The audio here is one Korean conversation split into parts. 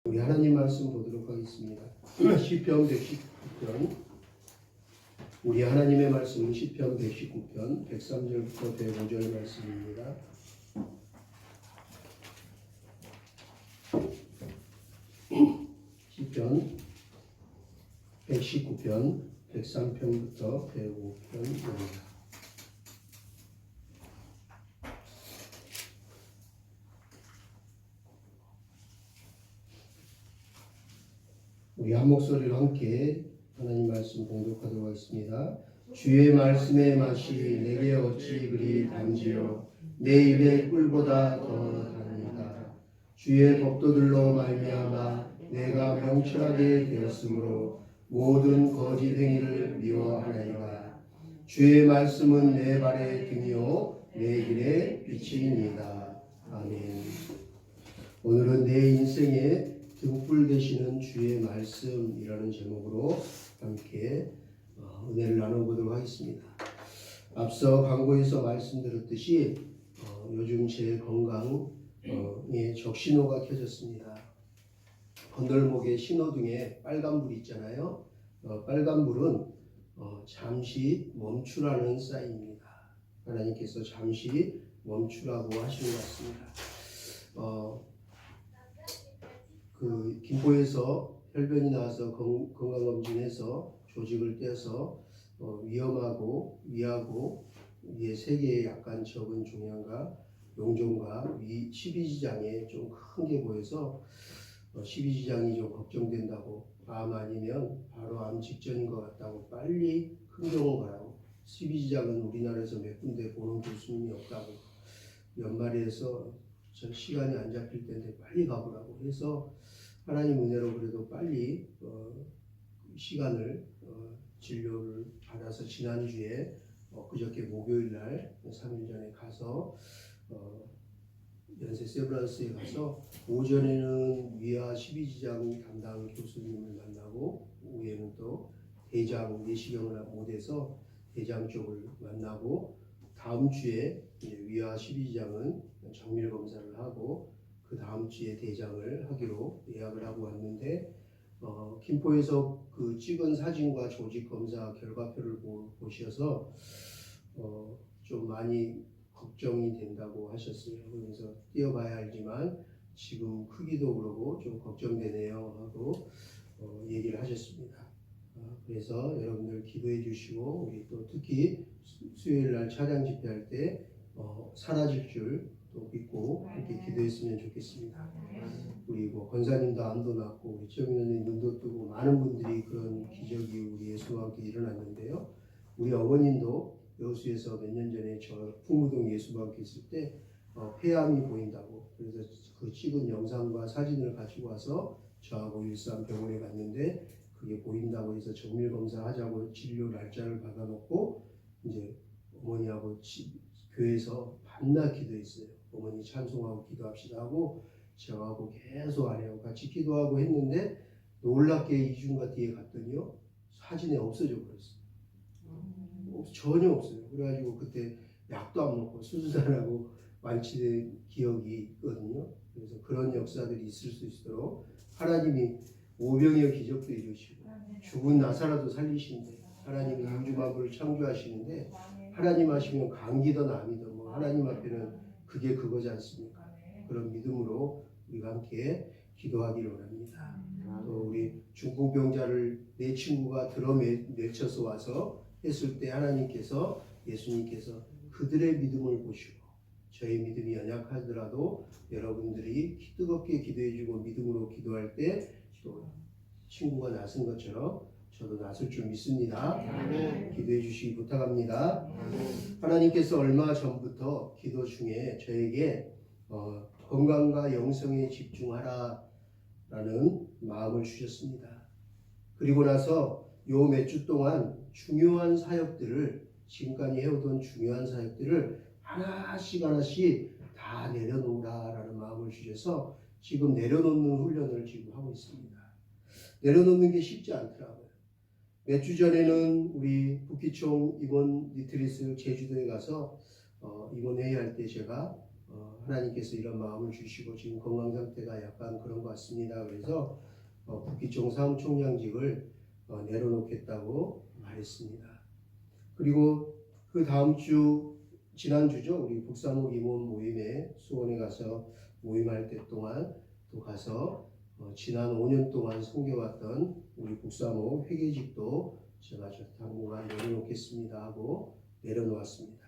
우리 하나님 말씀 보도록 하겠습니다. 시편 119편. 우리 하나님의 말씀은 시편 119편 103절부터 105절 말씀입니다. 시편 119편 103편부터 105편입니다. 우리 한 목소리로 함께 하나님 말씀 봉독하도록 하겠습니다. 주의 말씀의 맛이 내게 어찌 그리 단지요 내 입의 꿀보다 더 답니다. 주의 법도들로 말미암아 내가 명철하게 되었으므로 모든 거짓 행위를 미워하나이다. 주의 말씀은 내 발의 등이요 내 길의 빛이니이다. 아멘. 오늘은 내 인생의 등불 되시는 주의 말씀이라는 제목으로 함께 은혜를 나눠보도록 하겠습니다. 앞서 광고에서 말씀드렸듯이 요즘 제 건강에 적신호가 켜졌습니다. 건널목에 신호등에 빨간불이 있잖아요. 빨간불은 잠시 멈추라는 사인입니다. 하나님께서 잠시 멈추라고 하시는 것 같습니다. 김포에서 혈변이 나와서 건강검진해서 조직을 떼서 위험하고 위하고 위에 3개의 약간 적은 종양과 용종과 위 12지장에 좀 큰 게 보여서 12지장이 좀 걱정된다고, 암 아니면 바로 암 직전인 것 같다고 빨리 큰 병원 가라고. 12지장은 우리나라에서 몇 군데 보는 교수님이 없다고, 연말에서 저 시간이 안 잡힐 텐데 빨리 가보라고 해서 하나님 은혜로 그래도 빨리 시간을 진료를 받아서 지난주에 그저께 목요일날 3일 전에 가서 연세 세브란스에 가서 오전에는 위아 12지장 담당 교수님을 만나고 오후에는 또 대장 내시경을 못해서 대장 쪽을 만나고 다음 주에 위아 12지장은 정밀 검사를 하고 그 다음 주에 대장을 하기로 예약을 하고 왔는데 김포에서 그 찍은 사진과 조직 검사 결과표를 보셔서 좀 많이 걱정이 된다고 하셨어요. 그래서 뛰어봐야 알지만 지금 크기도 그러고 좀 걱정되네요 하고 얘기를 하셨습니다. 그래서 여러분들 기도해 주시고, 우리 또 특히 수요일 날 차량 집회할 때 사라질 줄 또 믿고 이렇게 기도했으면 좋겠습니다. 우리 권사님도 암도 낫고 우리 최민호님 눈도 뜨고 많은 분들이 그런 기적이 우리 예수와 함께 일어났는데요. 우리 어머님도 여수에서 몇 년 전에 저 풍무동 예수와 함께 있을 때 폐암이 보인다고, 그래서 그 찍은 영상과 사진을 가지고 와서 저하고 일산 병원에 갔는데 그게 보인다고 해서 정밀 검사하자고 진료 날짜를 받아놓고 이제 어머니하고 교회에서 밤낮 기도했어요. 어머니 찬송하고 기도합시다 하고 저하고 계속 아내하고 같이 기도하고 했는데 놀랍게 2주인가 뒤에 갔더니요 사진이 없어져 버렸어요. 전혀 없어요. 그래가지고 그때 약도 안 먹고 수술도 안 하고 완치된 기억이 있거든요. 그래서 그런 역사들이 있을 수 있도록 하나님이 오병이어 기적도 이루시고 죽은 나사라도 살리신데, 하나님이 우주만물을 창조하시는데 하나님 하시면 감기든 암이든 뭐 하나님 앞에는 그게 그거지 않습니까? 그런 믿음으로 우리가 함께 기도하기를 원합니다. 또 우리 중풍병자를 내 친구가 들어내쳐서 와서 했을 때 하나님께서, 예수님께서 그들의 믿음을 보시고, 저희 믿음이 연약하더라도 여러분들이 뜨겁게 기도해주고 믿음으로 기도할 때 또 친구가 나선 것처럼 저도 나설 줄 믿습니다. 기도해 주시기 부탁합니다. 하나님께서 얼마 전부터 기도 중에 저에게 건강과 영성에 집중하라라는 마음을 주셨습니다. 그리고 나서 요 몇 주 동안 중요한 사역들을, 지금까지 해오던 중요한 사역들을 하나씩 다 내려놓으라라는 마음을 주셔서 지금 내려놓는 훈련을 지금 하고 있습니다. 내려놓는 게 쉽지 않더라고요. 몇 주 전에는 우리 북기총 임원 리트리스 제주도에 가서 임원회의 할 때 제가 하나님께서 이런 마음을 주시고 지금 건강 상태가 약간 그런 것 같습니다. 그래서 북기총 사무총장직을 내려놓겠다고 말했습니다. 그리고 그 다음 주 지난주죠. 우리 북사목 임원 모임에 수원에 가서 모임할 때 동안 또 가서 지난 5년 동안 섬겨왔던 우리 북사목 회계직도 제가 당분간 내려놓겠습니다 하고 내려놓았습니다.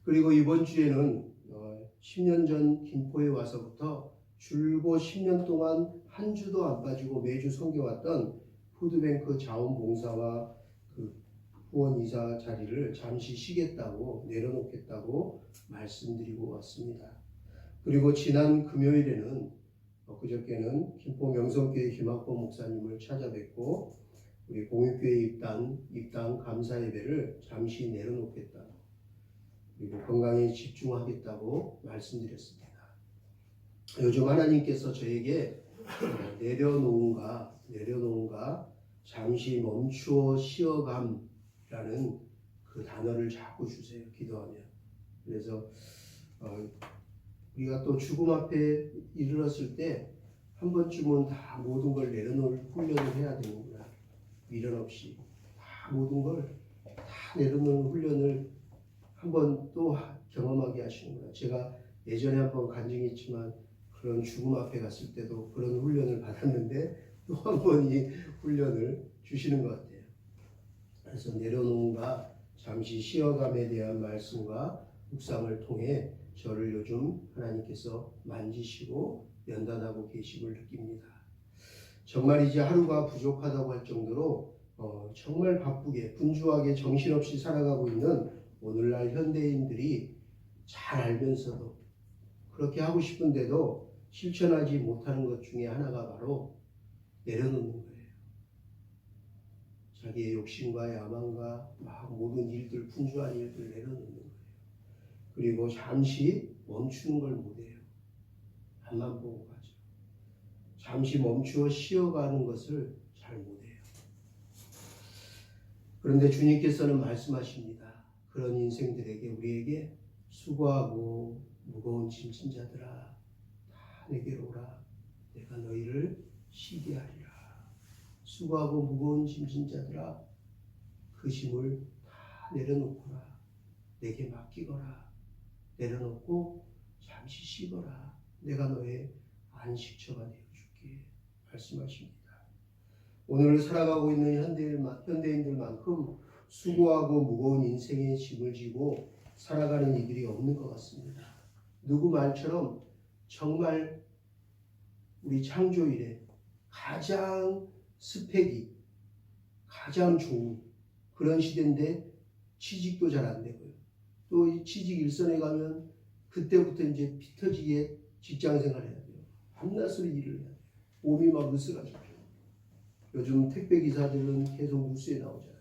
그리고 이번 주에는 10년 전 김포에 와서부터 줄곧 10년 동안 한 주도 안 빠지고 매주 섬겨왔던 푸드뱅크 자원봉사와 그 후원이사 자리를 잠시 쉬겠다고 내려놓겠다고 말씀드리고 왔습니다. 그리고 지난 금요일에는 그저께는 김포 명성교회 김학범 목사님을 찾아뵙고 우리 공익교회 입당 감사 예배를 잠시 내려놓겠다고 그리고 건강에 집중하겠다고 말씀드렸습니다. 요즘 하나님께서 저에게 내려놓은가 잠시 멈추어 쉬어감이라는 그 단어를 자꾸 주세요. 기도하면. 그래서 우리가 또 죽음 앞에 이르렀을 때 한 번쯤은 다 모든 걸 내려놓을 훈련을 해야 되는구나. 미련 없이 다 모든 걸 다 내려놓는 훈련을 한번 또 경험하게 하시는구나. 제가 예전에 한번 간증했지만 그런 죽음 앞에 갔을 때도 그런 훈련을 받았는데 또 한 번 이 훈련을 주시는 것 같아요. 그래서 내려놓은가 잠시 쉬어감에 대한 말씀과 묵상을 통해 저를 요즘 하나님께서 만지시고 연단하고 계심을 느낍니다. 정말 이제 하루가 부족하다고 할 정도로 정말 바쁘게 분주하게 정신없이 살아가고 있는 오늘날 현대인들이 잘 알면서도 그렇게 하고 싶은데도 실천하지 못하는 것 중에 하나가 바로 내려놓는 거예요. 자기의 욕심과 야망과 막 모든 일들, 분주한 일들 내려놓는 거예요. 그리고 잠시 멈추는 걸 못해요. 앞만 보고 가죠. 잠시 멈추어 쉬어가는 것을 잘 못해요. 그런데 주님께서는 말씀하십니다. 그런 인생들에게 우리에게 수고하고 무거운 짐진 자들아 다 내게로 오라. 내가 너희를 쉬게 하리라. 수고하고 무거운 짐진 자들아 그 짐을 다 내려놓거라. 내게 맡기거라. 내려놓고 잠시 쉬거라. 내가 너의 안식처가 되어줄게. 말씀하십니다. 오늘 살아가고 있는 현대인들만큼 수고하고 무거운 인생의 짐을 지고 살아가는 이들이 없는 것 같습니다. 누구 말처럼 정말 우리 창조 이래 가장 스펙이 가장 좋은 그런 시대인데 취직도 잘 안 되고요. 또 이 취직 일선에 가면 그때부터 이제 피 터지게 직장 생활해야 돼요. 밤낮으로 일을 해야 돼요. 몸이 막 으스러져요. 요즘 택배 기사들은 계속 뉴스에 나오잖아요.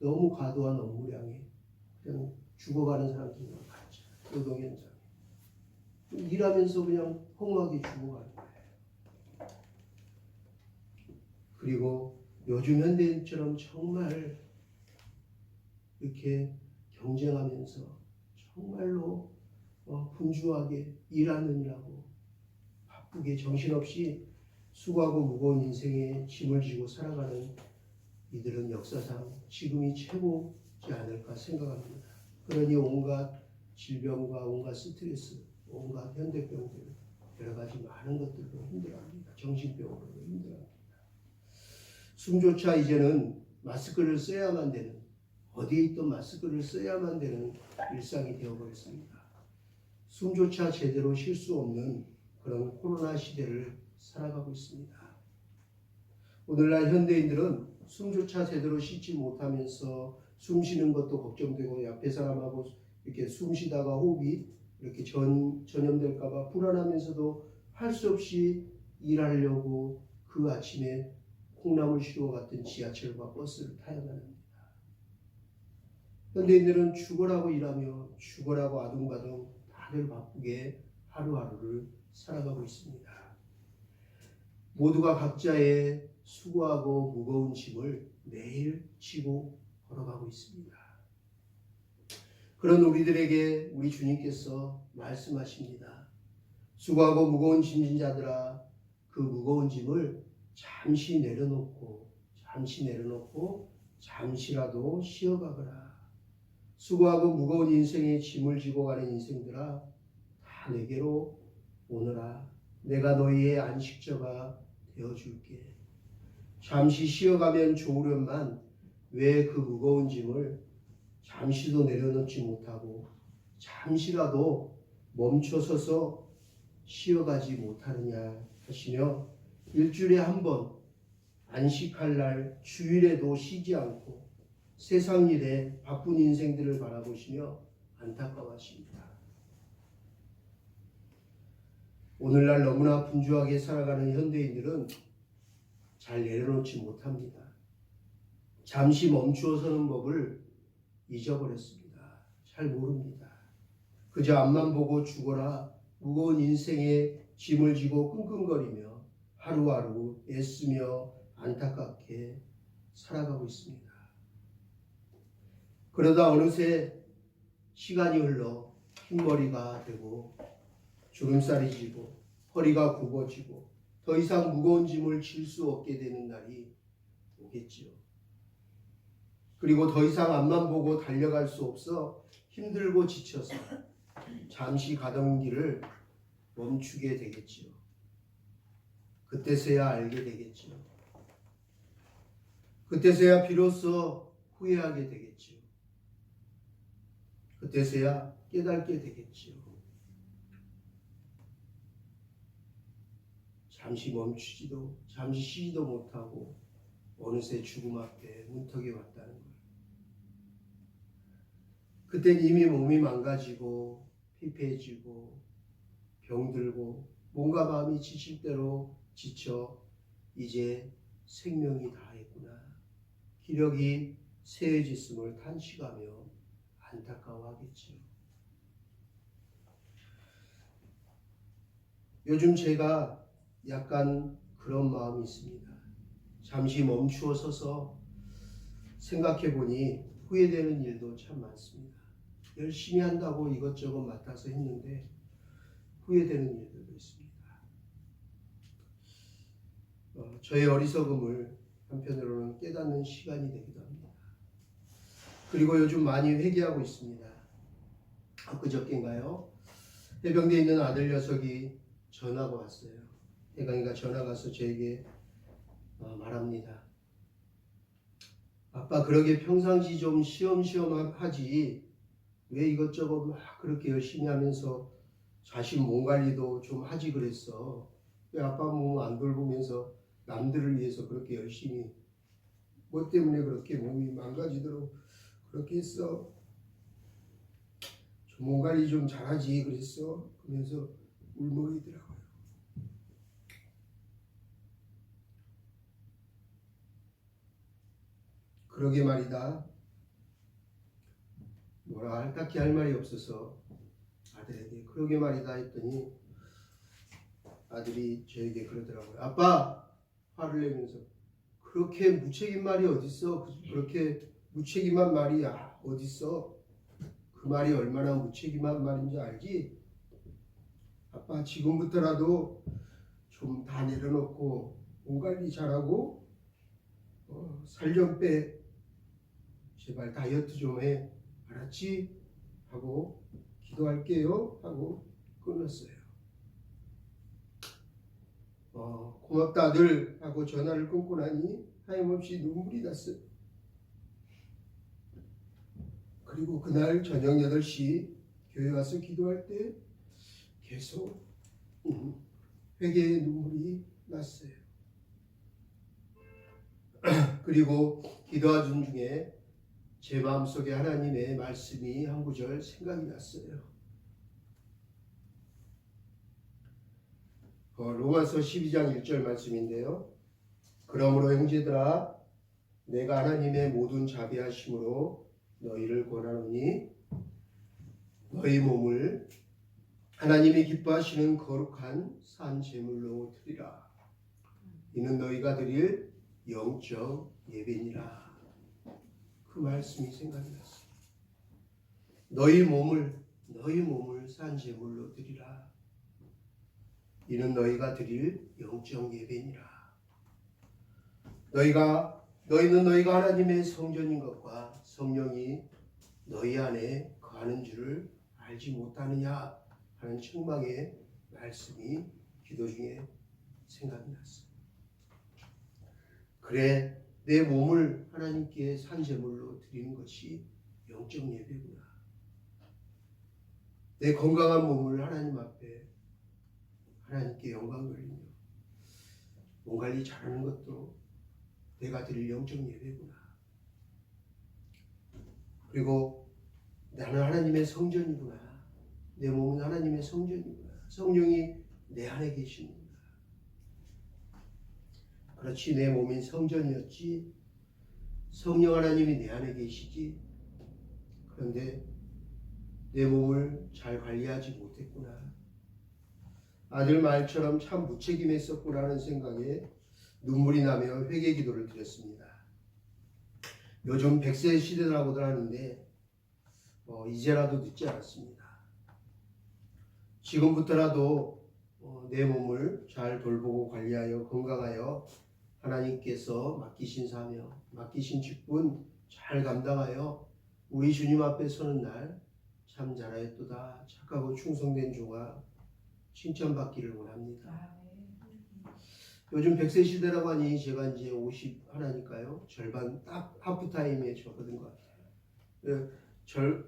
너무 과도한 업무량에 그냥 죽어가는 사람들이 많죠. 노동 현장에. 일하면서 그냥 허무하게 죽어가는 거예요. 그리고 요즘 현대인처럼 정말 이렇게 경쟁하면서 정말로 분주하게 일하느라고 바쁘게 정신없이 수고하고 무거운 인생에 짐을 지고 살아가는 이들은 역사상 지금이 최고지 않을까 생각합니다. 그러니 온갖 질병과 온갖 스트레스, 온갖 현대병들, 여러 가지 많은 것들로 힘들어합니다. 정신병으로도 힘들어합니다. 숨조차 이제는 마스크를 써야만 되는, 어디에 있던 마스크를 써야만 되는 일상이 되어버렸습니다. 숨조차 제대로 쉴 수 없는 그런 코로나 시대를 살아가고 있습니다. 오늘날 현대인들은 숨조차 제대로 쉬지 못하면서 숨 쉬는 것도 걱정되고 옆에 사람하고 이렇게 숨 쉬다가 호흡이 이렇게 전염될까봐 불안하면서도 할 수 없이 일하려고 그 아침에 콩나물 시루와 같은 지하철과 버스를 타야만 합니다. 현대인들은 죽어라고 일하며 죽어라고 아둥바둥 다들 바쁘게 하루하루를 살아가고 있습니다. 모두가 각자의 수고하고 무거운 짐을 매일 지고 걸어가고 있습니다. 그런 우리들에게 우리 주님께서 말씀하십니다. 수고하고 무거운 짐진 자들아, 그 무거운 짐을 잠시 내려놓고 잠시라도 쉬어가거라. 수고하고 무거운 인생의 짐을 지고 가는 인생들아, 다 내게로 오너라. 내가 너희의 안식처가 되어줄게. 잠시 쉬어가면 좋으련만 왜 그 무거운 짐을 잠시도 내려놓지 못하고 잠시라도 멈춰서서 쉬어가지 못하느냐 하시며, 일주일에 한 번 안식할 날 주일에도 쉬지 않고 세상 일에 바쁜 인생들을 바라보시며 안타까워하십니다. 오늘날 너무나 분주하게 살아가는 현대인들은 잘 내려놓지 못합니다. 잠시 멈추어 서는 법을 잊어버렸습니다. 잘 모릅니다. 그저 앞만 보고 죽어라 무거운 인생의 짐을 지고 끙끙거리며 하루하루 애쓰며 안타깝게 살아가고 있습니다. 그러다 어느새 시간이 흘러 흰머리가 되고 주름살이 지고 허리가 굽어지고 더 이상 무거운 짐을 질 수 없게 되는 날이 오겠지요. 그리고 더 이상 앞만 보고 달려갈 수 없어 힘들고 지쳐서 잠시 가던 길을 멈추게 되겠지요. 그때서야 알게 되겠지요. 그때서야 비로소 후회하게 되겠지요. 그때서야 깨닫게 되겠지요. 잠시 멈추지도 잠시 쉬지도 못하고 어느새 죽음 앞에 문턱에 왔다는 것. 그땐 이미 몸이 망가지고 피폐해지고 병들고 몸과 마음이 지칠 대로 지쳐 이제 생명이 다했구나, 기력이 쇠해졌음을 탄식하며 안타까워하겠지요. 요즘 제가 약간 그런 마음이 있습니다. 잠시 멈추어 서서 생각해 보니 후회되는 일도 참 많습니다. 열심히 한다고 이것저것 맡아서 했는데 후회되는 일들도 있습니다. 저의 어리석음을 한편으로는 깨닫는 시간이 되기도 합니다. 그리고 요즘 많이 회개하고 있습니다. 엊그저께인가요? 해병대에 있는 아들 녀석이 전화가 왔어요. 해강이가 전화가 와서 저에게 말합니다. 아빠, 그러게 평상시 좀 쉬엄쉬엄 하지 왜 이것저것 막 그렇게 열심히 하면서 자신 몸 관리도 좀 하지 그랬어. 왜 아빠 몸 안 돌보면서 남들을 위해서 그렇게 열심히, 뭐 때문에 그렇게 몸이 망가지도록 그렇게 했어. 좀 몸 관리 좀 잘하지 그랬어. 그러면서 울먹이더라고요. 그러게 말이다. 뭐라 딱히 할 말이 없어서 아들에게 그러게 말이다 했더니 아들이 저에게 그러더라고요. 아빠, 화를 내면서, 그렇게 무책임 말이 어딨어? 그렇게 무책임한 말이 어딨어? 그 말이 얼마나 무책임한 말인지 알지? 아빠, 지금부터라도 좀 다 내려놓고 몸 관리 잘하고 살 좀 빼. 제발 다이어트 좀 해. 알았지? 하고 기도할게요. 하고 끊었어요. 고맙다 아들 하고 전화를 끊고 나니 하염없이 눈물이 났어요. 그리고 그날 저녁 8시 교회 와서 기도할 때 계속 회개의 눈물이 났어요. 그리고 기도하던 중에 제 마음속에 하나님의 말씀이 한 구절 생각이 났어요. 로마서 12장 1절 말씀인데요. 그러므로 형제들아, 내가 하나님의 모든 자비하심으로 너희를 권하노니 너희 몸을 하나님이 기뻐하시는 거룩한 산 제물로 드리라. 이는 너희가 드릴 영적 예배니라. 그 말씀이 생각이 났어요. 너희 몸을 산 제물로 드리라. 이는 너희가 드릴 영적 예배니라. 너희는 너희가 하나님의 성전인 것과 성령이 너희 안에 거하는 줄을 알지 못하느냐 하는 책망의 말씀이 기도 중에 생각이 났어요. 그래, 내 몸을 하나님께 산 제물로 드리는 것이 영적 예배구나. 내 건강한 몸을 하나님 앞에 하나님께 영광 돌리며 몸 관리 잘하는 것도 내가 드릴 영적 예배구나. 그리고 나는 하나님의 성전이구나. 내 몸은 하나님의 성전이구나. 성령이 내 안에 계시는구나. 그렇지, 내 몸인 성전이었지. 성령 하나님이 내 안에 계시지. 그런데 내 몸을 잘 관리하지 못했구나. 아들 말처럼 참 무책임했었구나라는 생각에 눈물이 나며 회개 기도를 드렸습니다. 요즘 100세 시대라고들 하는데 이제라도 늦지 않았습니다. 지금부터라도 내 몸을 잘 돌보고 관리하여 건강하여 하나님께서 맡기신 사명, 맡기신 직분 잘 감당하여 우리 주님 앞에 서는 날 참 잘하였도다, 착하고 충성된 종아 칭찬받기를 원합니다. 요즘 100세 시대라고 하니 제가 이제 50 하나니까요. 절반 딱 하프타임에 접어든 것 같아요.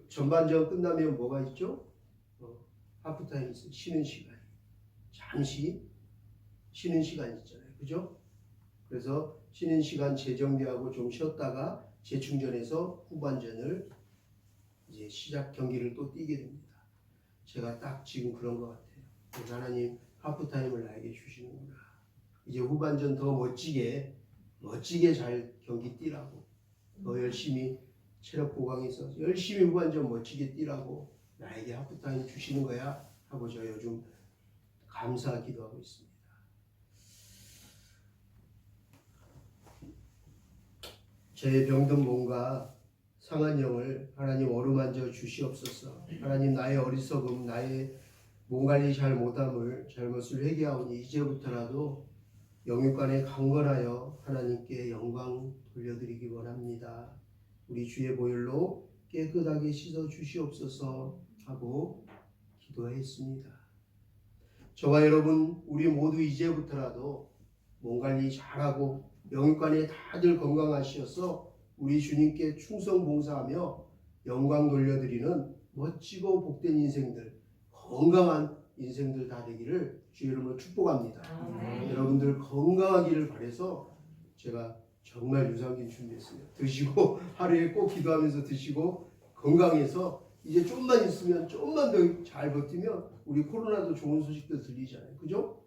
전반전 끝나면 뭐가 있죠? 하프타임 있어요. 쉬는 시간. 잠시 쉬는 시간 있잖아요. 그죠? 그래서 쉬는 시간 재정비하고 좀 쉬었다가 재충전해서 후반전을 이제 시작 경기를 또 뛰게 됩니다. 제가 딱 지금 그런 것 같아요. 그래서 하나님 하프타임을 나에게 주시는구나. 이제 후반전 더 멋지게 잘 경기 뛰라고, 더 열심히 체력 보강해서 열심히 후반전 멋지게 뛰라고 나에게 하프타임 주시는 거야 하고 저 요즘 감사 기도하고 있습니다. 제 병든 몸과 상한 영을 하나님 어루만져 주시옵소서. 하나님, 나의 어리석음, 나의 몸 관리 잘 못함을, 잘못을 회개하오니 이제부터라도 영육간에 강건하여 하나님께 영광 돌려드리기 원합니다. 우리 주의 보혈로 깨끗하게 씻어 주시옵소서 하고 기도했습니다. 저와 여러분, 우리 모두 이제부터라도 몸 관리 잘하고 영육간에 다들 건강하시어서 우리 주님께 충성 봉사하며 영광 돌려드리는 멋지고 복된 인생들, 건강한 인생들 다 되기를 주의 이름으로 축복합니다. 여러분들 건강하기를 바라서 제가 정말 유산균 준비했습니다. 드시고 하루에 꼭 기도하면서 드시고 건강해서 이제 좀만 있으면 좀만 더 잘 버티면 우리 코로나도 좋은 소식도 들리잖아요. 그죠?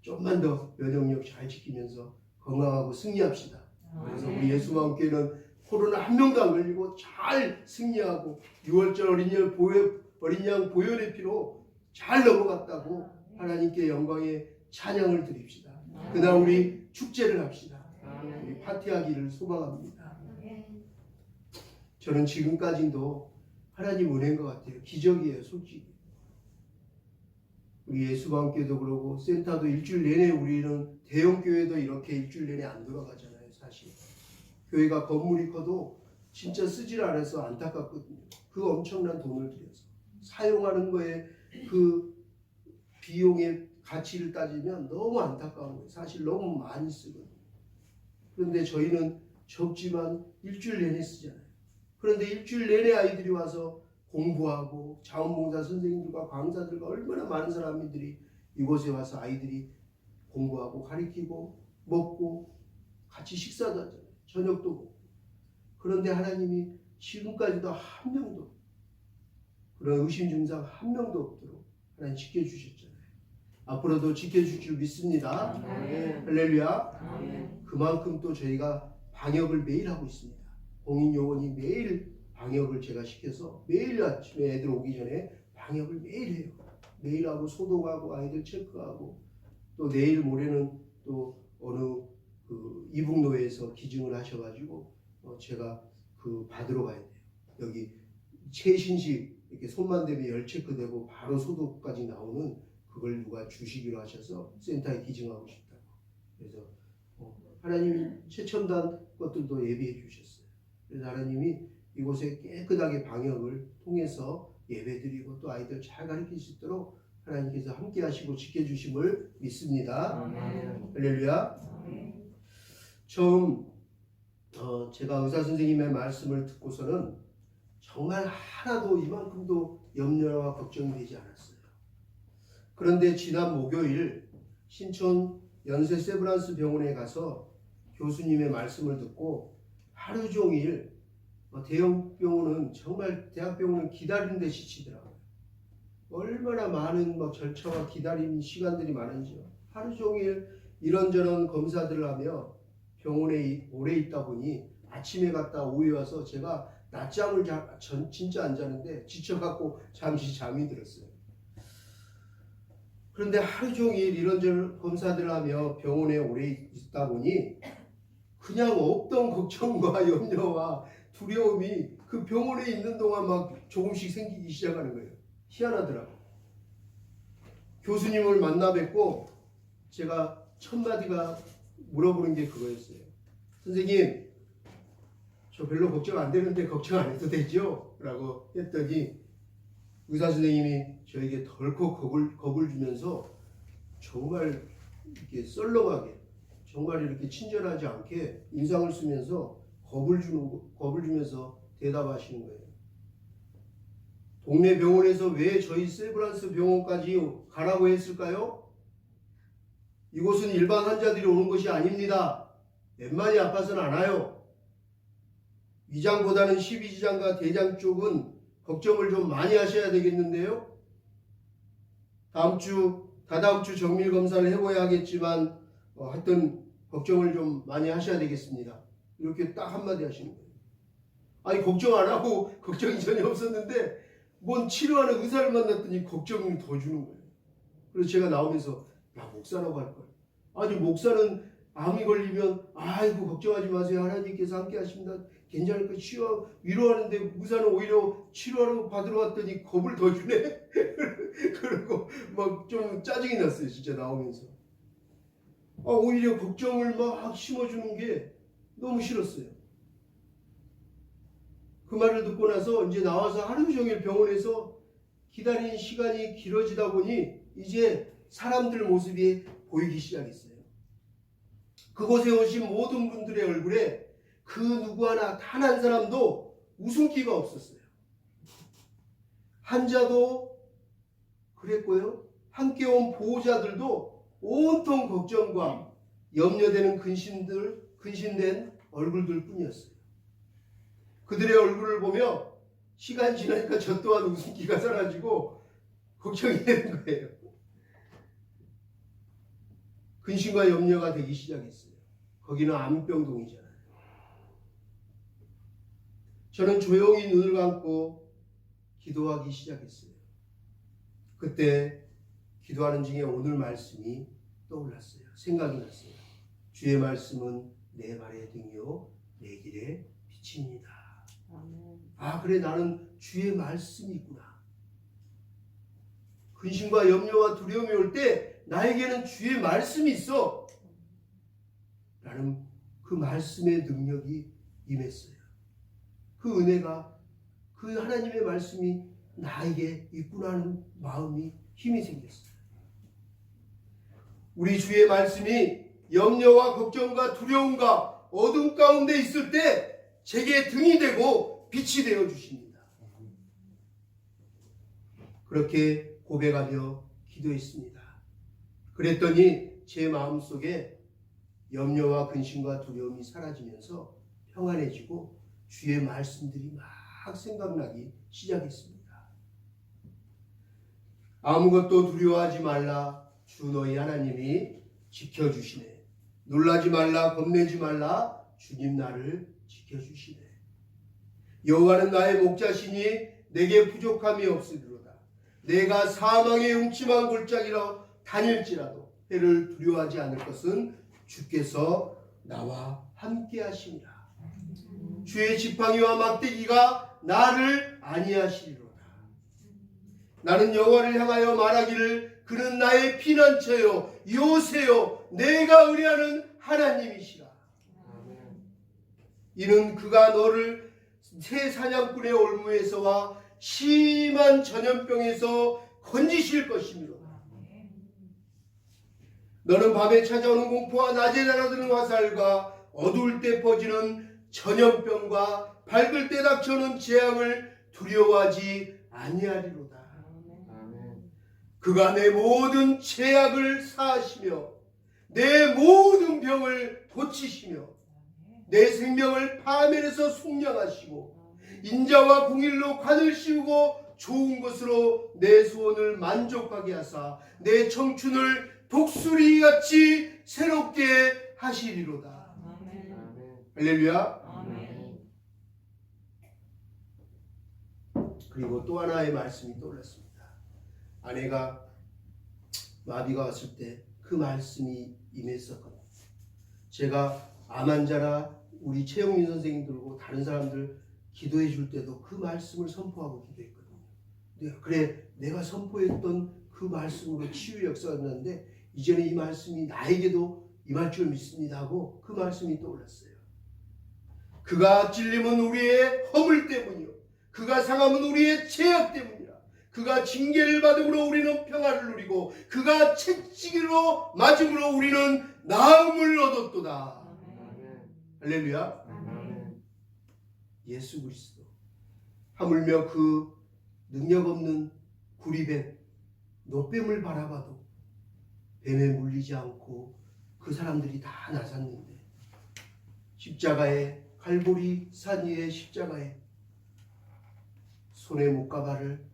좀만 더 면역력 잘 지키면서 건강하고 승리합시다. 그래서 우리 예수마음교회는 코로나 한 명도 안 걸리고 잘 승리하고 6월절 어린 양 보혈의 피로 잘 넘어갔다고 하나님께 영광의 찬양을 드립시다. 그날 우리 축제를 합시다. 우리 파티하기를 소망합니다. 저는 지금까지도 하나님 은혜인 것 같아요. 기적이에요, 솔직히. 우리 예수방교회도 그러고 센터도 일주일 내내, 우리는 대형교회도 이렇게 일주일 내내 안 돌아가잖아요. 사실 교회가 건물이 커도 진짜 쓰질 않아서 안타깝거든요. 그 엄청난 돈을 들여서 사용하는 거에 그 비용의 가치를 따지면 너무 안타까운 거예요. 사실 너무 많이 쓰거든요. 그런데 저희는 적지만 일주일 내내 쓰잖아요. 그런데 일주일 내내 아이들이 와서 공부하고 자원봉사 선생님들과 강사들과 얼마나 많은 사람들이 이곳에 와서 아이들이 공부하고 가르치고 먹고 같이 식사도 하잖아요. 저녁도 먹고. 그런데 하나님이 지금까지도 한 명도 그런 의심 증상 한 명도 없도록 하나님 지켜주셨잖아요. 앞으로도 지켜줄 줄 믿습니다. 할렐루야. 그만큼 또 저희가 방역을 매일 하고 있습니다. 공인요원이 매일 방역을 제가 시켜서 매일 아침에 애들 오기 전에 방역을 매일 해요. 매일 하고 소독하고 아이들 체크하고 또 내일 모레는 또 어느 그 이북노회에서 기증을 하셔가지고 제가 그 받으러 가야 돼요. 여기 최신식 이렇게 손만 대면 열 체크되고 바로 소독까지 나오는 그걸 누가 주시기로 하셔서 센터에 기증하고 싶다고. 그래서 하나님이 최첨단 것들도 예비해 주셨어요. 그래서 하나님이 이곳에 깨끗하게 방역을 통해서 예배드리고 또 아이들 잘 가르칠 수 있도록 하나님께서 함께 하시고 지켜주심을 믿습니다. 할렐루야. 처음 제가 의사 선생님의 말씀을 듣고서는 정말 하나도 이만큼도 염려와 걱정이 되지 않았어요. 그런데 지난 목요일 신촌 연세 세브란스 병원에 가서 교수님의 말씀을 듣고 하루 종일 대형 병원은 정말 대학병원은 기다리는 데 지치더라고요. 얼마나 많은 절차와 기다리는 시간들이 많은지요. 하루 종일 이런저런 검사들을 하며 병원에 오래 있다 보니 아침에 갔다 오후에 와서 제가 낮잠을 진짜 안 자는데 지쳐갖고 잠이 들었어요. 그런데 하루 종일 이런저런 검사들을 하며 병원에 오래 있다 보니 그냥 없던 걱정과 염려와 두려움이 그 병원에 있는 동안 막 조금씩 생기기 시작하는 거예요. 희한하더라고요. 교수님을 만나 뵙고 제가 첫 마디가 물어보는 게 그거였어요. 선생님, 저 별로 걱정 안 되는데 걱정 안 해도 되죠? 라고 했더니 의사 선생님이 저에게 덜컥 겁을 주면서 정말 이렇게 썰렁하게 정말 이렇게 친절하지 않게 인상을 쓰면서 겁을 주면서 대답하시는 거예요. 동네 병원에서 왜 저희 세브란스 병원까지 가라고 했을까요? 이곳은 일반 환자들이 오는 것이 아닙니다. 웬만히 아파서는 안 와요. 위장보다는 12지장과 대장 쪽은 걱정을 좀 많이 하셔야 되겠는데요. 다다음 주 정밀 검사를 해봐야 하겠지만 하여튼 걱정을 좀 많이 하셔야 되겠습니다. 이렇게 딱 한마디 하시는 거예요. 아니 걱정 안 하고 걱정이 전혀 없었는데 뭔 치료하는 의사를 만났더니 걱정을 더 주는 거예요. 그래서 제가 나오면서 야 목사라고 할 걸. 아니 목사는 암이 걸리면 아이고 걱정하지 마세요. 하나님께서 함께 하십니다. 괜찮을 거 치료 위로하는데 의사는 오히려 치료하러 받으러 왔더니 겁을 더 주네. 그리고 막 좀 짜증이 났어요. 진짜 나오면서. 오히려 걱정을 막 심어주는 게 너무 싫었어요. 그 말을 듣고 나서 이제 나와서 하루 종일 병원에서 기다리는 시간이 길어지다 보니 이제 사람들 모습이 보이기 시작했어요. 그곳에 오신 모든 분들의 얼굴에 그 누구 하나 단 한 사람도 웃음기가 없었어요. 환자도 그랬고요. 함께 온 보호자들도 온통 걱정과 염려되는 근심된 얼굴들 뿐이었어요. 그들의 얼굴을 보며 시간 지나니까 저 또한 웃음기가 사라지고 걱정이 되는 거예요. 근심과 염려가 되기 시작했어요. 거기는 암병동이잖아요. 저는 조용히 눈을 감고 기도하기 시작했어요. 그때 기도하는 중에 오늘 말씀이 떠올랐어요. 생각이 났어요. 주의 말씀은 내 발의 등이요 내 길의 빛입니다. 그래 나는 주의 말씀이 있구나. 근심과 염려와 두려움이 올 때 나에게는 주의 말씀이 있어. 라는 그 말씀의 능력이 임했어요. 그 은혜가 그 하나님의 말씀이 나에게 있구나 하는 마음이 힘이 생겼어요. 우리 주의 말씀이 염려와 걱정과 두려움과 어둠 가운데 있을 때 제게 등이 되고 빛이 되어 주십니다. 그렇게 고백하며 기도했습니다. 그랬더니 제 마음속에 염려와 근심과 두려움이 사라지면서 평안해지고 주의 말씀들이 막 생각나기 시작했습니다. 아무것도 두려워하지 말라. 주 너희 하나님이 지켜주시네. 놀라지 말라. 겁내지 말라. 주님 나를 지켜주시네. 여호와는 나의 목자시니 내게 부족함이 없으리로다. 내가 사망의 음침한 골짜기로 다닐지라도 해를 두려워하지 않을 것은 주께서 나와 함께 하시니라. 주의 지팡이와 막대기가 나를 아니하시리로다. 나는 여호와를 향하여 말하기를 그는 나의 피난처요 요새요 내가 의뢰하는 하나님이시라. 이는 그가 너를 새 사냥꾼의 올무에서와 심한 전염병에서 건지실 것이므로 너는 밤에 찾아오는 공포와 낮에 날아드는 화살과 어두울 때 퍼지는 전염병과 밝을 때 닥쳐오는 재앙을 두려워하지 아니하리로다. 그가 내 모든 죄악을 사하시며 내 모든 병을 고치시며 내 생명을 파멸에서 속량하시고 인자와 공의로 관을 씌우고 좋은 것으로 내 소원을 만족하게 하사 내 청춘을 독수리같이 새롭게 하시리로다. 할렐루야. 그리고 또 하나의 말씀이 떠올랐습니다. 아내가 마비가 왔을 때 그 말씀이 임했었거든요. 제가 암 환자나 우리 최영민 선생님 들고 다른 사람들 기도해 줄 때도 그 말씀을 선포하고 기도했거든요. 그래 내가 선포했던 그 말씀으로 치유 역사가 있는데 이제는 이 말씀이 나에게도 임할 줄 믿습니다 하고 그 말씀이 떠올랐어요. 그가 찔림은 우리의 허물 때문이요 그가 상함은 우리의 죄악 때문이라. 그가 징계를 받음으로 우리는 평화를 누리고 그가 채찍으로 맞음으로 우리는 나음을 얻었도다. 할렐루야. 예수 그리스도 하물며 그 능력 없는 구리뱀 노뱀을 바라봐도 뱀에 물리지 않고 그 사람들이 다 나섰는데 십자가에 갈보리 산 위의 십자가에 손에 목가발을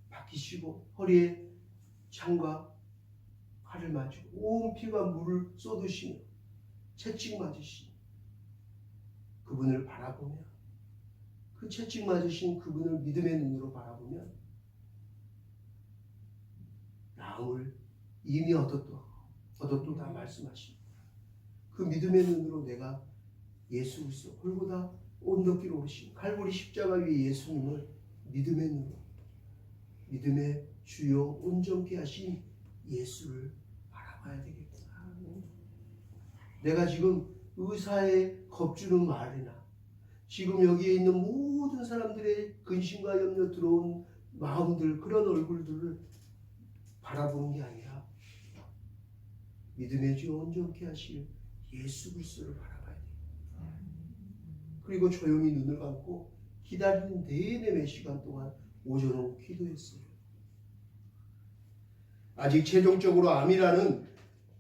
박히시고 허리에 창과 칼을 맞고 온 피가 물을 쏟으시며 채찍 맞으신 그분을 바라보며 그 채찍 맞으신 그분을 믿음의 눈으로 바라보면 나음을 이미 얻었도다 말씀하십니다. 그 믿음의 눈으로 내가 예수 그리스도 골고다 언덕길로 오르신 갈보리 십자가 위에 예수님을 믿음의 눈으로 믿음의 주요 온전케 하신 예수를 바라봐야 되겠구나. 내가 지금 의사에 겁주는 말이나 지금 여기에 있는 모든 사람들의 근심과 염려 들어온 마음들 그런 얼굴들을 바라보는 게 아니라 믿음의 주 온전케 하실 예수 그리스도를 바라봐야 돼요. 그리고 조용히 눈을 감고 기다리는 내내 몇 시간 동안 오전 오후 기도했어요. 아직 최종적으로 암이라는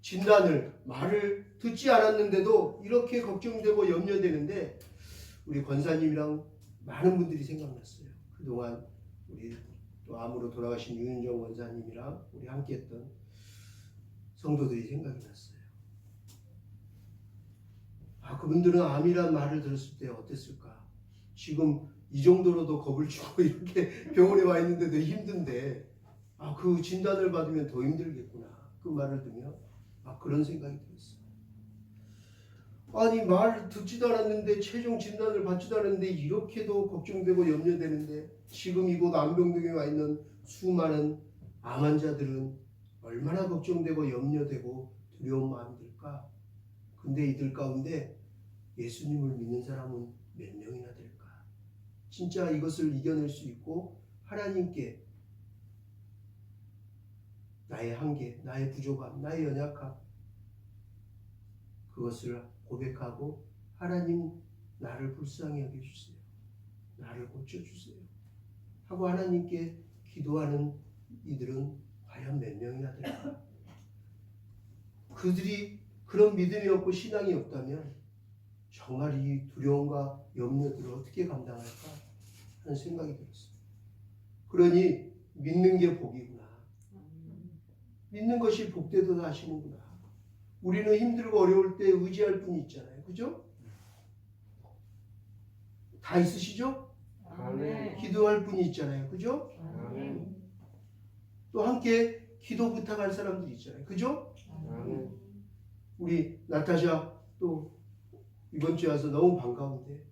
진단을 말을 듣지 않았는데도 이렇게 걱정되고 염려되는데 우리 권사님이랑 많은 분들이 생각났어요. 그동안 우리 또 암으로 돌아가신 유은정 권사님이랑 우리 함께했던 성도들이 생각이 났어요. 그분들은 암이란 말을 들었을 때 어땠을까? 지금 이 정도로도 겁을 주고 이렇게 병원에 와 있는데도 힘든데 그 진단을 받으면 더 힘들겠구나. 그 말을 들으면 그런 생각이 들었어요. 아니 말 듣지도 않았는데 최종 진단을 받지도 않았는데 이렇게도 걱정되고 염려되는데 지금 이곳 안병동에 와 있는 수많은 암 환자들은 얼마나 걱정되고 염려되고 두려운 마음이 들까? 근데 이들 가운데 예수님을 믿는 사람은 몇 명이나 될까? 진짜 이것을 이겨낼 수 있고 하나님께 나의 한계, 나의 부족함, 나의 연약함 그것을 고백하고 하나님 나를 불쌍히 여겨주세요. 나를 고쳐주세요. 하고 하나님께 기도하는 이들은 과연 몇 명이나 될까? 그들이 그런 믿음이 없고 신앙이 없다면 정말 이 두려움과 염려들을 어떻게 감당할까 하는 생각이 들었어요. 그러니 믿는 게 복이구나. 믿는 것이 복되도다 하시는구나. 우리는 힘들고 어려울 때 의지할 분이 있잖아요. 그죠? 다 있으시죠? 아멘. 기도할 분이 있잖아요. 그죠? 아멘. 또 함께 기도 부탁할 사람들이 있잖아요. 그죠? 아멘. 우리 나타샤 또 이번 주에 와서 너무 반가운데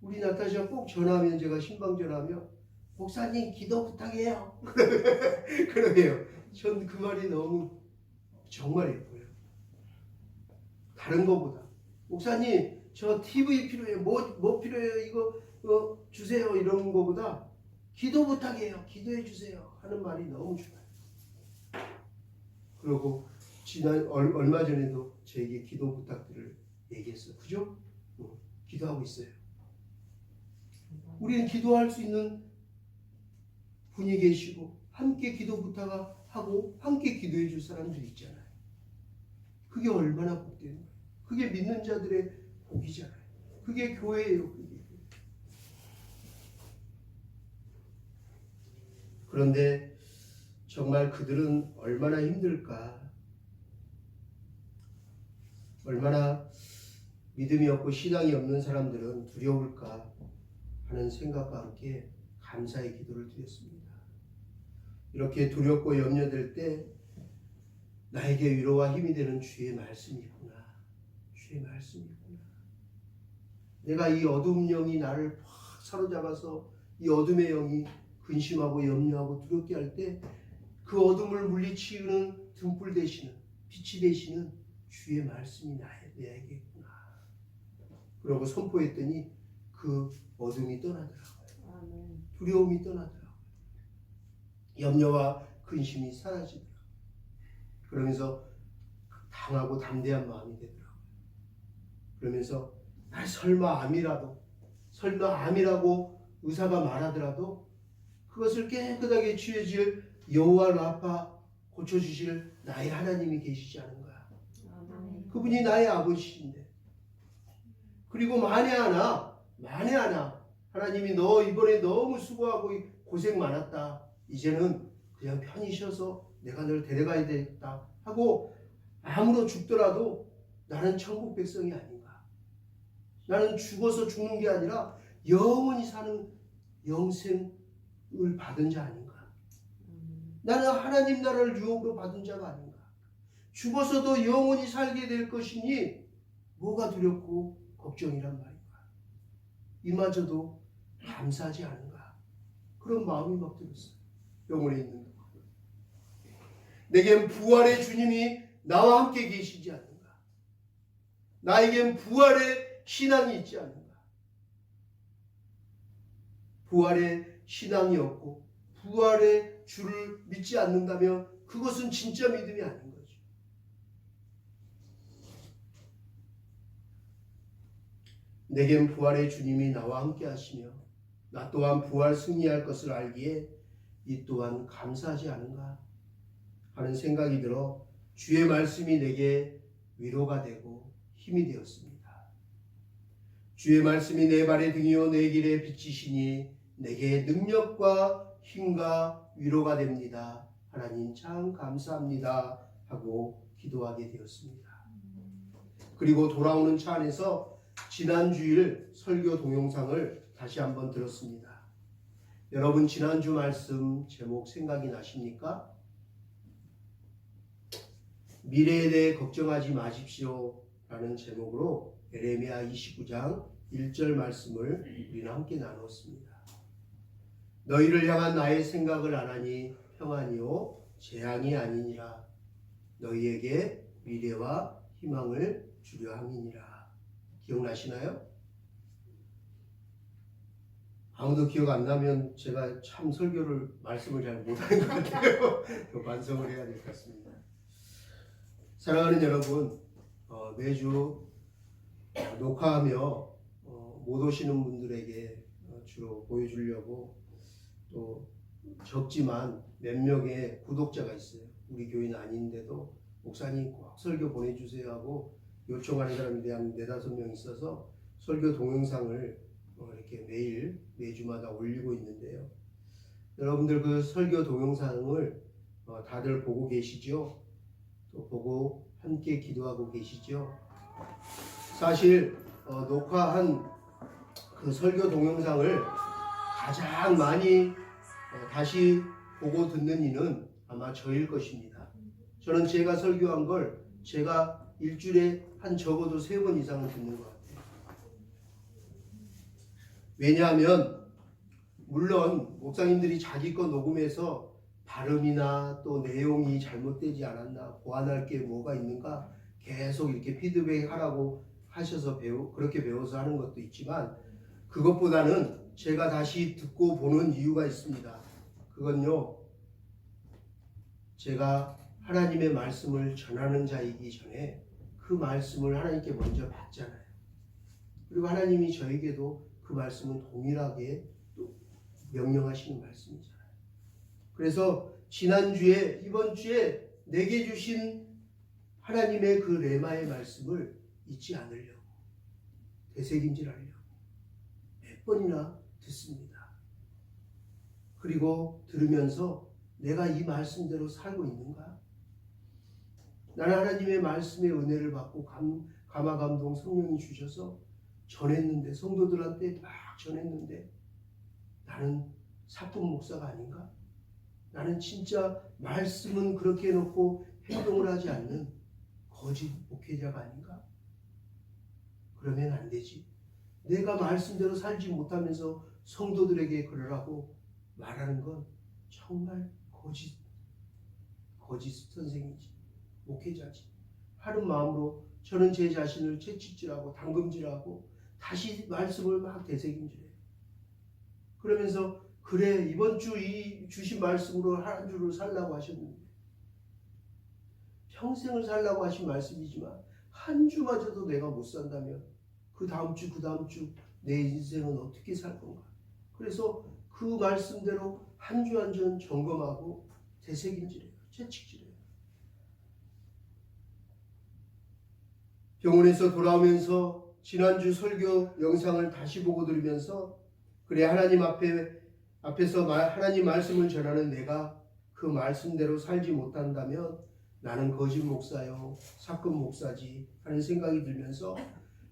우리 나타샤 꼭 전화하면 제가 신방 전화하면 목사님 기도 부탁해요. 그러게요. 전 그 말이 너무 정말 예뻐요. 다른 거보다 목사님 저 TV 필요해요. 뭐 필요해요? 이거 주세요. 이런 거보다 기도 부탁해요. 기도해 주세요. 하는 말이 너무 좋아요. 그리고 얼마 전에도 저에게 기도 부탁들을 얘기했어요. 그죠? 기도하고 있어요. 우리는 기도할 수 있는 분이 계시고 함께 기도 부탁하고 함께 기도해 줄 사람들이 있잖아요. 그게 얼마나 복되는 거예요. 그게 믿는 자들의 복이잖아요. 그게 교회예요. 그게. 그런데 정말 그들은 얼마나 힘들까, 얼마나 믿음이 없고 신앙이 없는 사람들은 두려울까 하는 생각과 함께 감사의 기도를 드렸습니다. 이렇게 두렵고 염려될 때 나에게 위로와 힘이 되는 주의 말씀이 있구나. 주의 말씀이 있구나. 내가 이 어두운 영이 나를 확 사로잡아서 이 어둠의 영이 근심하고 염려하고 두렵게 할 때 그 어둠을 물리치우는 등불 되시는, 빛이 되시는 주의 말씀이 내게 있구나. 그러고 선포했더니 그 어둠이 떠나더라고요. 아멘. 두려움이 떠나더라고요. 염려와 근심이 사라지더라고요. 그러면서 강하고 담대한 마음이 되더라고요. 그러면서 설마 암이라고 의사가 말하더라도 그것을 깨끗하게 치유해줄 여호와 라파 고쳐주실 나의 하나님이 계시지 않은가. 아멘. 그분이 나의 아버지신데, 그리고 만에 하나 하나님이 너 이번에 너무 수고하고 고생 많았다. 이제는 그냥 편히 쉬어서 내가 널 데려가야 되겠다 하고 암으로 죽더라도 나는 천국 백성이 아닌가. 나는 죽어서 죽는 게 아니라 영원히 사는 영생을 받은 자 아닌가. 나는 하나님 나라를 유업으로 받은 자가 아닌가. 죽어서도 영원히 살게 될 것이니 뭐가 두렵고 걱정이란 말인가. 이마저도 감사하지 않은가. 그런 마음이 막 들었어요. 영혼에 있는 동안. 내겐 부활의 주님이 나와 함께 계시지 않는가. 나에겐 부활의 신앙이 있지 않는가. 부활의 신앙이 없고 부활의 주를 믿지 않는다면 그것은 진짜 믿음이 아닌 거죠. 내겐 부활의 주님이 나와 함께 하시며 나 또한 부활 승리할 것을 알기에 이 또한 감사하지 않은가 하는 생각이 들어 주의 말씀이 내게 위로가 되고 힘이 되었습니다. 주의 말씀이 내 발의 등이요 내 길의 빛이시니 내게 능력과 힘과 위로가 됩니다. 하나님 참 감사합니다 하고 기도하게 되었습니다. 그리고 돌아오는 차 안에서 지난 주일 설교 동영상을 다시 한번 들었습니다. 여러분 지난주 말씀 제목 생각이 나십니까? 미래에 대해 걱정하지 마십시오 라는 제목으로 예레미야 29장 1절 말씀을 우리는 함께 나눴습니다. 너희를 향한 나의 생각을 아나니 평안이요 재앙이 아니니라. 너희에게 미래와 희망을 주려 함이니라. 기억나시나요? 아무도 기억 안 나면 제가 참 말씀을 잘 못하는 것 같아요. 반성을 해야 될 것 같습니다. 사랑하는 여러분, 매주 녹화하며 못 오시는 분들에게 주로 보여주려고 또 적지만 몇 명의 구독자가 있어요. 우리 교인 아닌데도 목사님 꼭 설교 보내주세요 하고 요청하는 사람이 한 4-5명 있어서 설교 동영상을 이렇게 매주마다 올리고 있는데요. 여러분들 그 설교 동영상을 다들 보고 계시죠? 또 보고 함께 기도하고 계시죠? 사실 녹화한 그 설교 동영상을 가장 많이 다시 보고 듣는 이는 아마 저일 것입니다. 저는 제가 설교한 걸 제가 일주일에 한 적어도 3번 이상은 듣는 것 같아요. 왜냐하면 물론 목사님들이 자기 거 녹음해서 발음이나 또 내용이 잘못되지 않았나, 보완할 게 뭐가 있는가 계속 이렇게 피드백 하라고 하셔서 그렇게 배워서 하는 것도 있지만, 그것보다는 제가 다시 듣고 보는 이유가 있습니다. 그건요, 제가 하나님의 말씀을 전하는 자이기 전에 그 말씀을 하나님께 먼저 받잖아요. 그리고 하나님이 저에게도 그 말씀은 동일하게 또 명령하시는 말씀이잖아요. 그래서 지난주에, 이번 주에 내게 주신 하나님의 그 레마의 말씀을 잊지 않으려고, 되새김질하려고 몇 번이나 듣습니다. 그리고 들으면서 내가 이 말씀대로 살고 있는가? 나는 하나님의 말씀의 은혜를 받고 감화감동 성령이 주셔서 전했는데, 성도들한테 막 전했는데, 나는 사뿐 목사가 아닌가? 나는 진짜 말씀은 그렇게 해놓고 행동을 하지 않는 거짓 목회자가 아닌가? 그러면 안 되지. 내가 말씀대로 살지 못하면서 성도들에게 그러라고 말하는 건 정말 거짓 선생이지, 목회자지 하는 마음으로 저는 제 자신을 채찍질하고 당금질하고 다시 말씀을 막 되새김질해요. 그러면서 그래, 이번 주 이 주신 말씀으로 한 주를 살라고 하셨는데, 평생을 살라고 하신 말씀이지만 한 주마저도 내가 못 산다면 그 다음 주 내 인생은 어떻게 살 건가? 그래서 그 말씀대로 한 주 한 주 점검하고 되새김질해요. 채찍질해요. 병원에서 돌아오면서 지난주 설교 영상을 다시 보고 들으면서, 그래, 하나님 앞에서 하나님 말씀을 전하는 내가 그 말씀대로 살지 못한다면 나는 거짓 목사요, 사건 목사지 하는 생각이 들면서,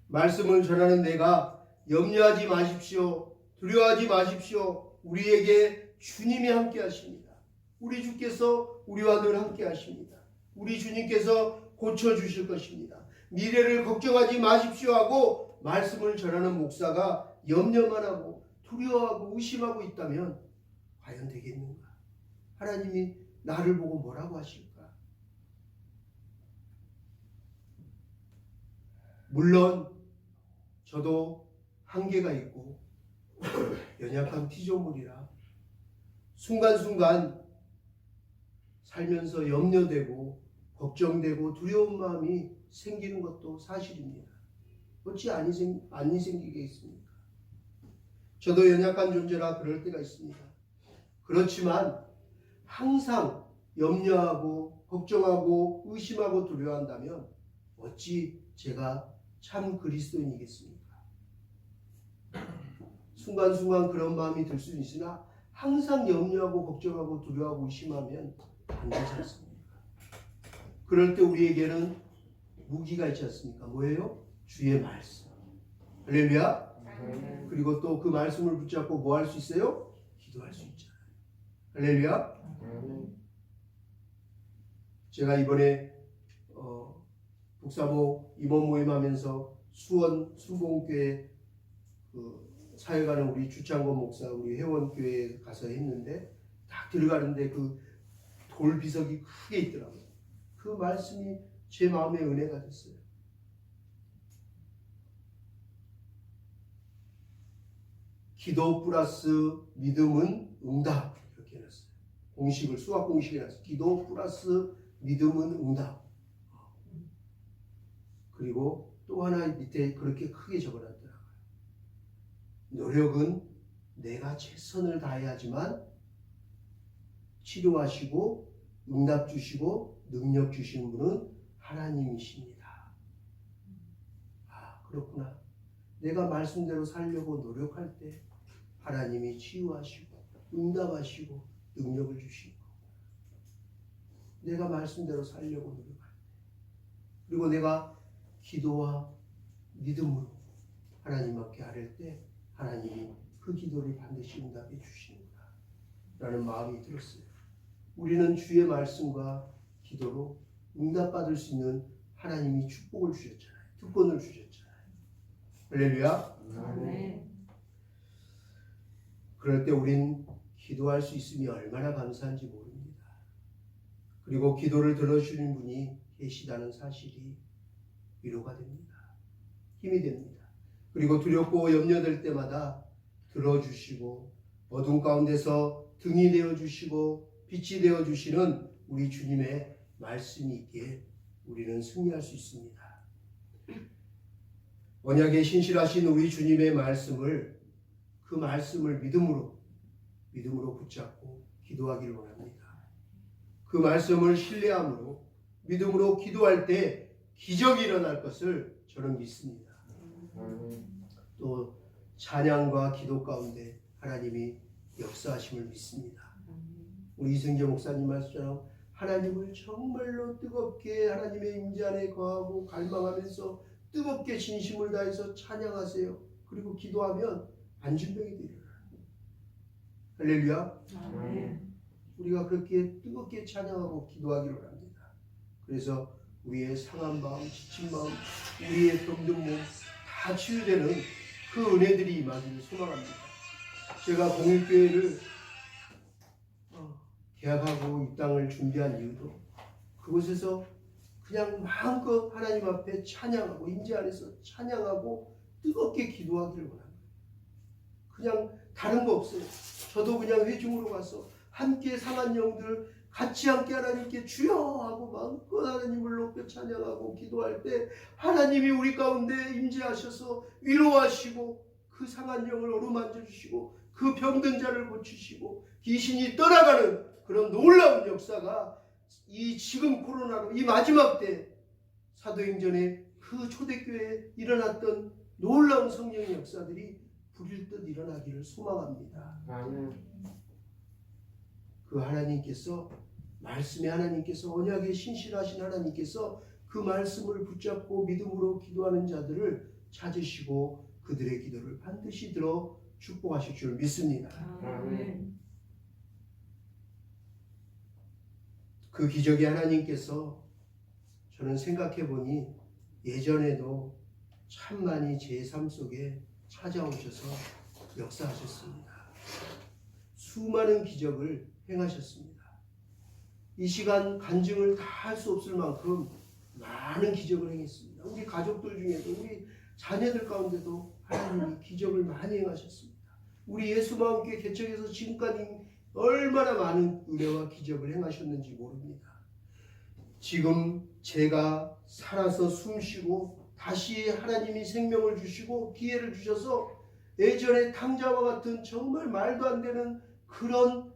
말씀을 전하는 내가 염려하지 마십시오, 두려워하지 마십시오. 우리에게 주님이 함께 하십니다. 우리 주께서 우리와 늘 함께 하십니다. 우리 주님께서 고쳐주실 것입니다. 미래를 걱정하지 마십시오 하고 말씀을 전하는 목사가 염려만 하고 두려워하고 의심하고 있다면 과연 되겠는가? 하나님이 나를 보고 뭐라고 하실까? 물론 저도 한계가 있고 연약한 피조물이라 순간순간 살면서 염려되고 걱정되고 두려운 마음이 생기는 것도 사실입니다. 어찌 안 생기겠습니까? 저도 연약한 존재라 그럴 때가 있습니다. 그렇지만 항상 염려하고 걱정하고 의심하고 두려워한다면 어찌 제가 참 그리스도인이겠습니까? 순간순간 그런 마음이 들 수는 있으나 항상 염려하고 걱정하고 두려워하고 의심하면 안 되지 않습니까? 그럴 때 우리에게는 무기가 있지 않습니까? 뭐예요? 주의 말씀. 할렐루야. 그리고 또 그 말씀을 붙잡고 뭐 할 수 있어요? 기도할 수 있잖아요. 할렐루야. 제가 이번에 북사모 임원 모임하면서 수원 순복음교회 그 사역하는 우리 주창건 목사 우리 회원교회에 가서 했는데, 딱 들어가는데 그 돌비석이 크게 있더라고요. 그 말씀이 제 마음의 은혜가 됐어요. 기도 플러스 믿음은 응답, 이렇게 해놨어요. 공식을, 수학 공식에 해놨어요. 기도 플러스 믿음은 응답. 그리고 또 하나 밑에 그렇게 크게 적어놨더라고요. 노력은 내가 최선을 다해야지만 치료하시고 응답 주시고 능력 주시는 분은 하나님이십니다. 아, 그렇구나. 내가 말씀대로 살려고 노력할 때 하나님이 치유하시고 응답하시고 능력을 주시고, 내가 말씀대로 살려고 노력할 때, 그리고 내가 기도와 믿음으로 하나님 앞에 아뢰 때 하나님이 그 기도를 반드시 응답해 주시는구나 라는 마음이 들었어요. 우리는 주의 말씀과 기도로 응답받을 수 있는 하나님이 축복을 주셨잖아요. 특권을 주셨잖아요. 할렐루야. 아멘. 그럴 때 우린 기도할 수 있음이 얼마나 감사한지 모릅니다. 그리고 기도를 들어주는 분이 계시다는 사실이 위로가 됩니다. 힘이 됩니다. 그리고 두렵고 염려될 때마다 들어주시고 어둠 가운데서 등이 되어주시고 빛이 되어주시는 우리 주님의 말씀이 있기에 우리는 승리할 수 있습니다. 언약에 신실하신 우리 주님의 말씀을, 그 말씀을 믿음으로 붙잡고 기도하기를 원합니다. 그 말씀을 신뢰함으로 믿음으로 기도할 때 기적이 일어날 것을 저는 믿습니다. 또 찬양과 기도 가운데 하나님이 역사하심을 믿습니다. 우리 이승재 목사님 말씀처럼 하나님을 정말로 뜨겁게 하나님의 임재 안에 거하고 갈망하면서 뜨겁게 진심을 다해서 찬양하세요. 그리고 기도하면 안진병이 되리라. 할렐루야. 우리가 그렇게 뜨겁게 찬양하고 기도하기를 합니다. 그래서 우리의 상한 마음, 지친 마음, 우리의 병든 몸 다 치유되는 그 은혜들이 임하기를 소망합니다. 제가 공일교회를 계약하고 입당을 준비한 이유도 그곳에서 그냥 마음껏 하나님 앞에 찬양하고 임재 안에서 찬양하고 뜨겁게 기도하기를 원합니다. 그냥 다른 거 없어요. 저도 그냥 회중으로 가서 함께 상한 영들 같이 함께 하나님께 주여 하고 마음껏 하나님을 높여 찬양하고 기도할 때 하나님이 우리 가운데 임재하셔서 위로하시고 그 상한 영을 어루만져 주시고 그 병든 자를 고치시고 귀신이 떠나가는 그런 놀라운 역사가 이 지금 코로나로 이 마지막 때 사도행전에 그 초대교회에 일어났던 놀라운 성령의 역사들이 불일 듯 일어나기를 소망합니다. 그 하나님께서, 말씀의 하나님께서, 언약에 신실하신 하나님께서 그 말씀을 붙잡고 믿음으로 기도하는 자들을 찾으시고 그들의 기도를 반드시 들어 축복하실 줄 믿습니다. 그 기적의 하나님께서 저는 생각해 보니 예전에도 참 많이 제 삶 속에 찾아오셔서 역사하셨습니다. 수많은 기적을 행하셨습니다. 이 시간 간증을 다 할 수 없을 만큼 많은 기적을 행했습니다. 우리 가족들 중에도 우리 자녀들 가운데도 하나님이 기적을 많이 행하셨습니다. 우리 예수마음교회 개척해서 지금까지 얼마나 많은 은혜와 기적을 행하셨는지 모릅니다. 지금 제가 살아서 숨쉬고 다시 하나님이 생명을 주시고 기회를 주셔서 예전에 탕자와 같은 정말 말도 안 되는 그런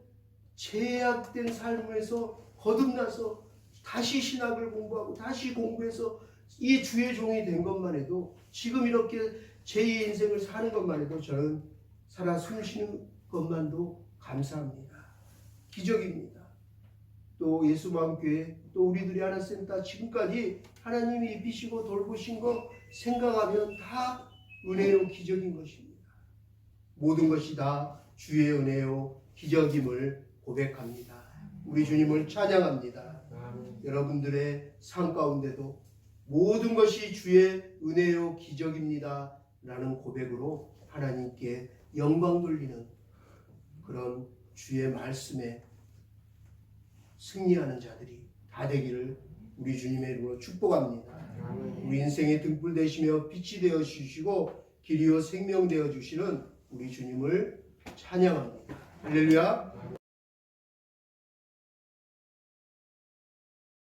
제약된 삶에서 거듭나서 다시 신학을 공부하고 다시 공부해서 이 주의 종이 된 것만 해도 지금 이렇게 제2의 인생을 사는 것만 해도 저는 살아 숨쉬는 것만도 감사합니다. 기적입니다. 또 예수마음교회 또 우리들이 하나센터 지금까지 하나님이 입히시고 돌보신 거 생각하면 다 은혜요 기적인 것입니다. 모든 것이 다 주의 은혜요 기적임을 고백합니다. 우리 주님을 찬양합니다. 여러분들의 삶 가운데도 모든 것이 주의 은혜요 기적입니다 라는 고백으로 하나님께 영광 돌리는 그런 주의 말씀에 승리하는 자들이 다 되기를 우리 주님의 이름으로 축복합니다. 우리 인생의 등불 되시며 빛이 되어 주시고 길이요 생명 되어 주시는 우리 주님을 찬양합니다. 할렐루야.